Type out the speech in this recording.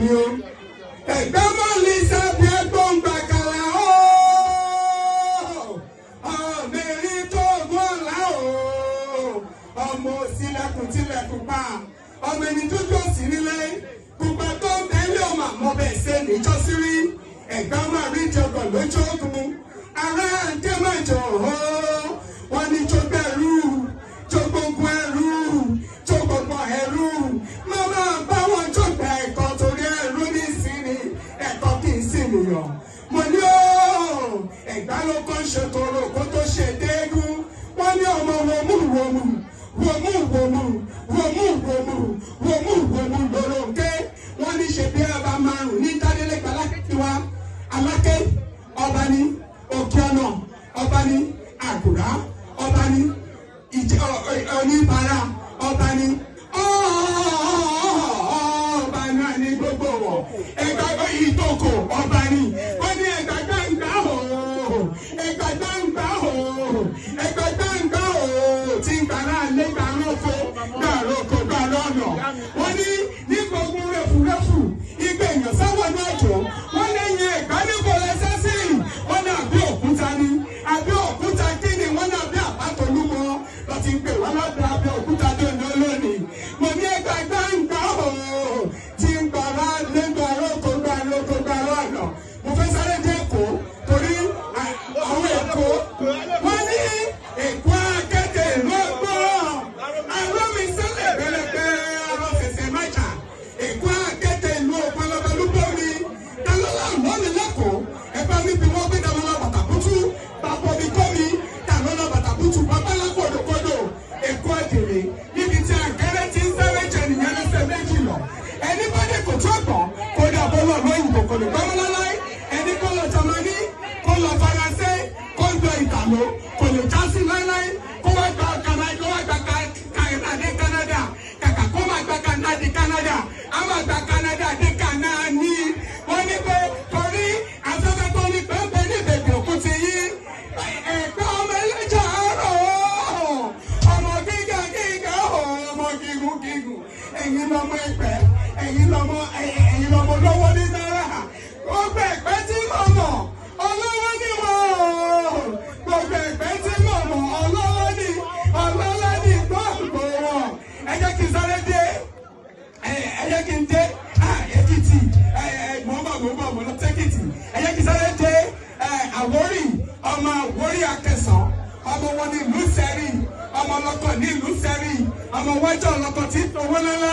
ni o. Ẹ̀gbẹ́ mọ́ lè sábì ẹgbọ́n gbàgàlà o. Ọ̀mẹ̀rin tó mọ́ ọ̀la o. Ọmọ sílẹ̀kùn tilẹ̀kùn pa. Ọmọ ẹni dúdú òsì nílé. Pupa tó ń bẹ́lẹ̀ ọmọ àmọ́ bẹ́ẹ̀ ṣe níjọ́sí rí. Ẹ̀gbẹ́ máa rí jọgọ̀ lójú ogun. Ará àdé máa jọ hó. Wọ́n ní tó bẹ̀rù. Tó gbogbo ẹrú. Tó gbogbo ẹrú. Màmá bá wọn tó gbà ẹ̀kọ́ torí ẹrú ní ìsinmi. Ẹ̀kọ́ kì í sì nìyàn. Mo ní ó. Ẹ̀gbá ló kọ́ ṣe toro kó tó ṣe déégún. Wọ́n ní ọmọ wòmú lóróǹké. Wọ́n ní ṣe bí ẹ̀bá márùn-ún ní dádélẹ́gbà lákẹ́kẹ́ wa. Aláké ọba ní òkè ọ̀nà ọba ní àgùrá ọba ní oníbàárà ọba ní ọba náà ní gbogbo wọ̀. Ẹgbàgbọ́ ìtòkò ọba ní. Wọ́n ní ẹgbàgbàǹgbà o ẹgbàgbàǹgbà o ẹgbàgbàǹgbà o tí ń gbàrà lẹ́gbàá lọ́fọ́ gbàrọ̀ kò gbà lọ́nà. Wọ́n ní nípa ogun rẹ̀fùrẹ́fù igbe èèyàn sáwọ́ náà jọ. Wọ́n lẹ́yìn ẹ̀gbá níbo lẹ́sẹ̀ sí. Wọ́n ní àbí òkúta ní. Àbí òkúta kí ni wọ́n ní àbí àpátolúmọ lọ ti ń pè wọ́n lọ́dọ̀ àbí òkúta tó ní olónìí. Mo ní ẹgbàgbàǹgbà o tí ń gbàrà lẹ́gbàá lọ́kọ̀ gbà lọ́nà. Mo fẹ́ sáré dé Èkó torí àwọn Èkó. Wọ́n ní Èkó akéde lọ́gbọ́n. Àrọ́ mi sẹ́lẹ̀ bẹ̀rẹ̀bẹ̀ àrọ́ fẹ̀fẹ̀ májà. Èkó akéde ìlú ọ̀pọ̀lọpọ̀ mi. Tàlọ́lá lọ́ọ̀lì lẹ́kọ̀ọ́. Ẹ̀bá mi bí wọ́n gbé Dàmọ́lá Bàtàkùtù. Bàbá mi kọ́ mi. Dàmọ́lá Bàtàkùtù. Bàbá lákòdòkodò. Èkó àdèrè. Níbi tí àgẹ́rẹ́ ti ń sáré jẹ nìyẹn lẹ́sẹ̀ méjì lọ. Ẹni bá dé kò tó gbọ̀n. Kó dàbọ̀ lọ lóyìnbó kò lè gbọ́mọ́ láláì. Ẹni kó lọ Jámánì. Kó lọ Faransé. Kó lọ Ìtàló. Kò lè já sí láíláí. Kó wá gba Canada. Kàkà kó máa gba Canada. A máa gba Canada dé Canani. Wọ́n ní pé torí afẹ́fẹ́ tó ní pẹ́ńpẹ́ ní bèbè òkú ti yí. Ẹ̀gbẹ́ ọmọ ẹlẹ́jà àárọ̀ ọmọ gíga ọmọ gígùn. Ẹ̀yin lọmọ ẹgbẹ́. Ẹ̀yin lọmọ lọ́wọ́ ní náírà. Gbogbo ẹgbẹ́ tí mo mọ̀ ọlọ́wọ́ ní wọ́n. Gbogbo ẹgbẹ́ tí mo mọ̀ ọlọ́wọ́ ní gbogbo wọn. Ẹ jẹ́ kí n sáré dé. Ẹ jẹ́ kí n dé Èkìtì. Mo lọ tẹ́kìtì. Ẹ jẹ́ kí n sáré dé Àwórì. Ọmọ Àwórì Akẹsàn. Ọmọ wọn ní ìlú Sẹ́rí. Ọmọ ọlọ́kọ̀ ní ìlú Sẹ́rí. Ọmọ wájú ọlọ́kọ̀ tí ń towó lọ́lá.